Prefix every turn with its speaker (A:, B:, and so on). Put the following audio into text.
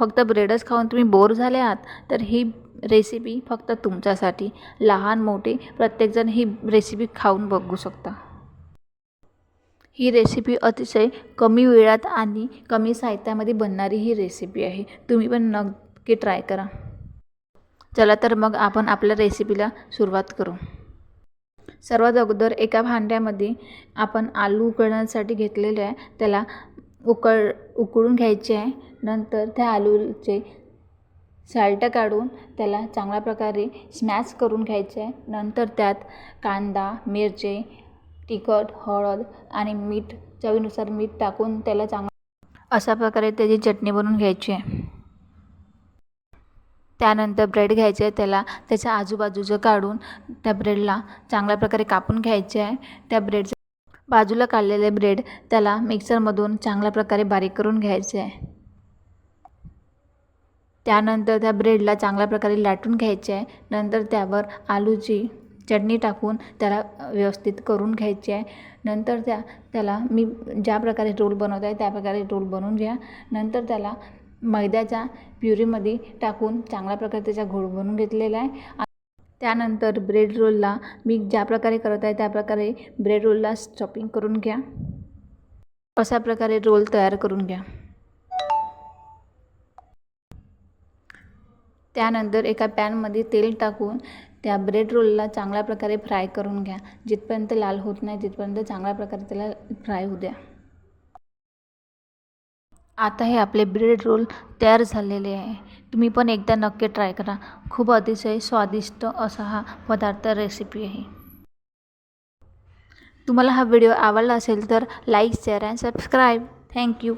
A: फक्त ब्रेडच खाऊन तुम्ही बोर झाले आहात तर ही रेसिपी फक्त तुमच्यासाठी. लहान मोठे प्रत्येकजण ही रेसिपी खाऊन बघू शकता. ही रेसिपी अतिशय कमी वेळात आणि कमी साहित्यामध्ये बनणारी ही रेसिपी आहे. तुम्ही पण नक्की ट्राय करा. चला तर मग आपण आपल्या रेसिपीला सुरुवात करू. सर्वात अगोदर एका भांड्यामध्ये आपण आलू उकळण्यासाठी घेतलेले आहे त्याला उकळून घ्यायचे आहे. नंतर त्या आलूचे साल्ट काढून त्याला चांगल्या प्रकारे स्मॅश करून घ्यायचे आहे. नंतर त्यात कांदा, मिरची, तिखट, हळद आणि मीठ, चवीनुसार मीठ टाकून त्याला अशा प्रकारे त्याची चटणी बनवून घ्यायची आहे. त्यानंतर ब्रेड घ्यायचे आहे, त्याच्या आजूबाजूचं काढून त्या ब्रेडला चांगल्या प्रकारे कापून घ्यायचे आहे. त्या ब्रेडचे बाजूला काढलेले ब्रेड त्याला मिक्सरमधून चांगल्या प्रकारे बारीक करून घ्यायचे आहे. त्यानंतर त्या ब्रेडला चांगल्या प्रकारे लाटून घ्यायचे आहे. नंतर त्यावर आलूची चटणी टाकून त्याला व्यवस्थित करून घ्यायचे आहे. नंतर त्याला मी ज्या प्रकारे रोल बनवत आहे त्या प्रकारे रोल बनवून घ्या. नंतर त्याला मैद्याच्या प्युरीमध्ये टाकून चांगल्या प्रकारे त्याचा घोळ बनवून घेतलेला आहे. त्यानंतर ब्रेड रोलला मी ज्या प्रकारे करत आहे त्या प्रकारे ब्रेड रोलला स्टफिंग करून घ्या. अशा प्रकारे रोल तयार करून घ्या. त्यानंतर एका पॅनमध्ये तेल टाकून त्या ब्रेड रोलला चांगल्या प्रकारे फ्राय करून घ्या. जिथपर्यंत लाल होत नाही तिथपर्यंत चांगल्या प्रकारे त्याला फ्राय होऊ द्या. आता हे आपले ब्रेड रोल तयार झालेले आहे. तुम्ही पण एकदा नक्की ट्राय करा. खूप अतिशय स्वादिष्ट असा हा पदार्थ रेसिपी आहे. तुम्हाला हा व्हिडिओ आवडला असेल तर लाईक, शेअर आणि सबस्क्राईब. थँक्यू.